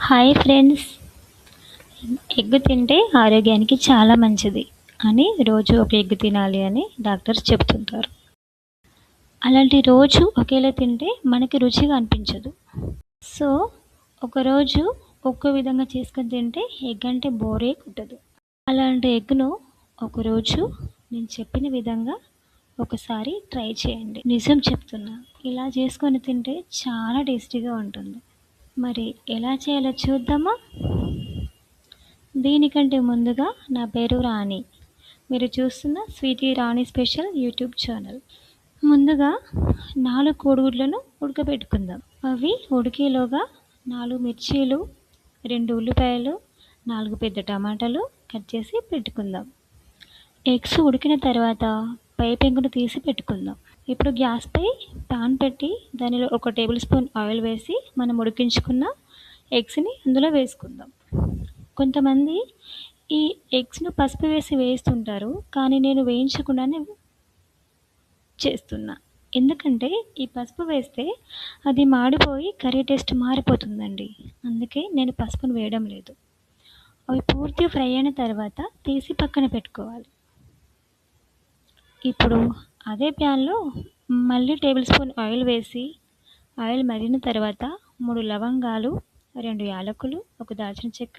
Hi friends. Egg తింటే ఆరోగ్యానికి చాలా మంచిది అని రోజు ఒక ఎగ్ తినాలి అని డాక్టర్స్ చెప్తుంటారు. అలాంటి రోజు ఒకేలా తింటే మనకి రుచిగా అనిపించదు. సో ఒకరోజు ఒక్కో విధంగా చేసుకొని తింటే ఎగ్ అంటే బోరే కొట్టదు. అలాంటి ఎగ్ను ఒకరోజు నేను చెప్పిన విధంగా ఒకసారి ట్రై చేయండి. నిజం చెప్తున్నా, ఇలా చేసుకొని తింటే చాలా టేస్టీగా ఉంటుంది. మరి ఎలా చేయాలో చూద్దామా? దీనికంటే ముందుగా నా పేరు రాణి. మీరు చూస్తున్న స్వీటీ రాణి స్పెషల్ యూట్యూబ్ ఛానల్. ముందుగా 4 కోడిగుడ్లను ఉడకబెట్టుకుందాం. అవి ఉడికేలోగా 4 మిర్చీలు, 2 ఉల్లిపాయలు, 4 పెద్ద టమాటాలు కట్ చేసి పెట్టుకుందాం. ఎగ్స్ ఉడికిన తర్వాత పై పెంకును తీసి పెట్టుకుందాం. ఇప్పుడు గ్యాస్పై పాన్ పెట్టి దానిలో 1 టేబుల్ స్పూన్ ఆయిల్ వేసి మనం ఉడికించుకున్న ఎగ్స్ని అందులో వేసుకుందాం. కొంతమంది ఈ ఎగ్స్‌ను పసుపు వేసి వేయిస్తుంటారు. కానీ నేను వేయించకుండానే చేస్తున్నా. ఎందుకంటే ఈ పసుపు వేస్తే అది మాడిపోయి కర్రీ టేస్ట్ మారిపోతుందండి. అందుకే నేను పసుపును వేయడం లేదు. అవి పూర్తిగా ఫ్రై అయిన తర్వాత తీసి పక్కన పెట్టుకోవాలి. ఇప్పుడు అదే ప్యాన్‌లో మళ్ళీ టేబుల్ స్పూన్ ఆయిల్ వేసి ఆయిల్ మరిగిన తర్వాత 3 లవంగాలు, 2 యాలకులు, 1 దాల్చిన చెక్క,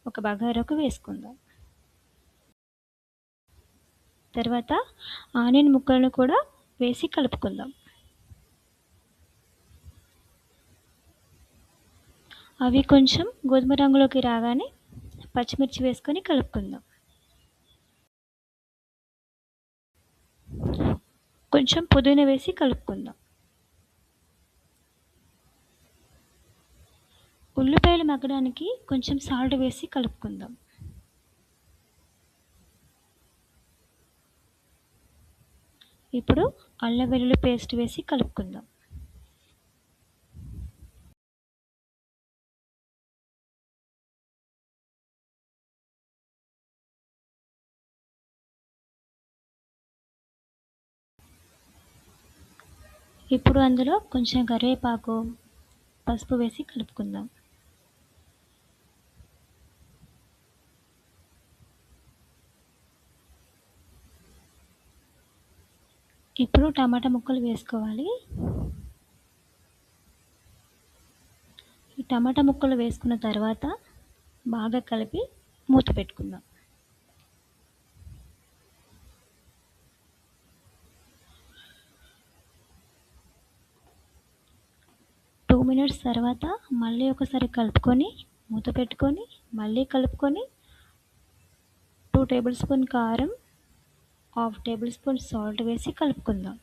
1 బగారాకు వేసుకుందాం. తర్వాత ఆనియన్ ముక్కలను కూడా వేసి కలుపుకుందాం. అవి కొంచెం గోధుమ రంగులోకి రాగానే పచ్చిమిర్చి వేసుకొని కలుపుకుందాం. కొంచెం పుదీనా వేసి కలుపుకుందాం. ఉల్లిపాయలు మగ్గడానికి కొంచెం సాల్ట్ వేసి కలుపుకుందాం. ఇప్పుడు అల్లం వెల్లుల్లి పేస్ట్ వేసి కలుపుకుందాం. ఇప్పుడు అందులో కొంచెం కరివేపాకు, పసుపు వేసి కలుపుకుందాం. ఇప్పుడు టమాటా ముక్కలు వేసుకోవాలి. ఈ టమాటా ముక్కలు వేసుకున్న తర్వాత బాగా కలిపి మూత పెట్టుకుందాం. 2 మినిట్స్ తర్వాత మళ్ళీ ఒకసారి కలుపుకొని మూత పెట్టుకొని మళ్ళీ కలుపుకొని 2 టేబుల్ స్పూన్ కారం, 1/2 టేబుల్ స్పూన్ సాల్ట్ వేసి కలుపుకుందాం.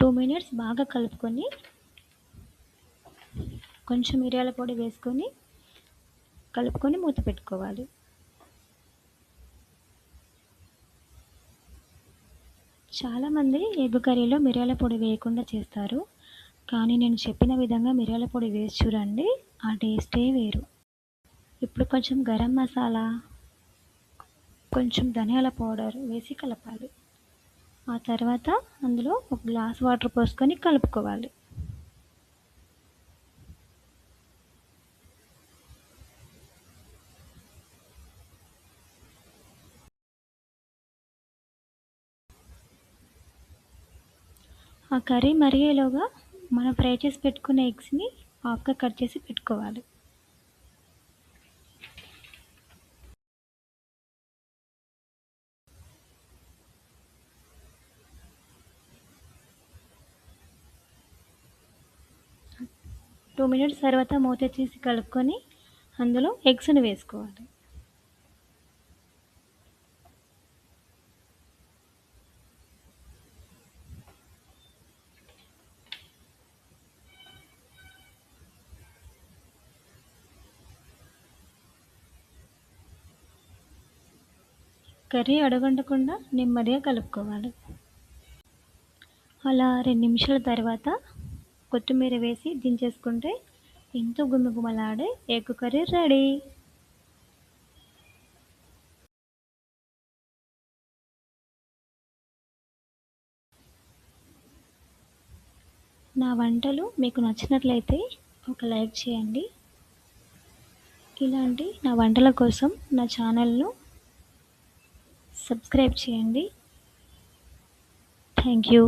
టూ మినిట్స్ బాగా కలుపుకొని కొంచెం మిరియాల పొడి వేసుకొని కలుపుకొని మూత పెట్టుకోవాలి. చాలామంది ఎగ్ కర్రీలో మిరియాల పొడి వేయకుండా చేస్తారు. కానీ నేను చెప్పిన విధంగా మిరియాల పొడి వేసి చూడండి, ఆ టేస్టే వేరు. ఇప్పుడు కొంచెం గరం మసాలా, కొంచెం ధనియాల పౌడర్ వేసి కలపాలి. ఆ తర్వాత అందులో 1 గ్లాస్ వాటర్ పోసుకొని కలుపుకోవాలి. ఆ కర్రీ మరిగేలోగా మనం ఫ్రై చేసి పెట్టుకున్న ఎగ్స్‌ని హాఫ్‌గా కట్ చేసి పెట్టుకోవాలి. టూ మినిట్స్ తర్వాత మూత తీసి కలుపుకొని అందులో ఎగ్స్‌ని వేసుకోవాలి. కర్రీ అడుగంటకుండా నెమ్మదిగా కలుపుకోవాలి. అలా 2 నిమిషాల తర్వాత కొత్తిమీర వేసి దించేసుకుంటే ఎంతో గుమగుమలాడే ఎగ్ కర్రీ రెడీ. నా వంటలు మీకు నచ్చినట్లయితే ఒక లైక్ చేయండి. ఇలాంటి నా వంటల కోసం నా ఛానల్ను సబ్స్క్రైబ్ చేయండి. Thank you.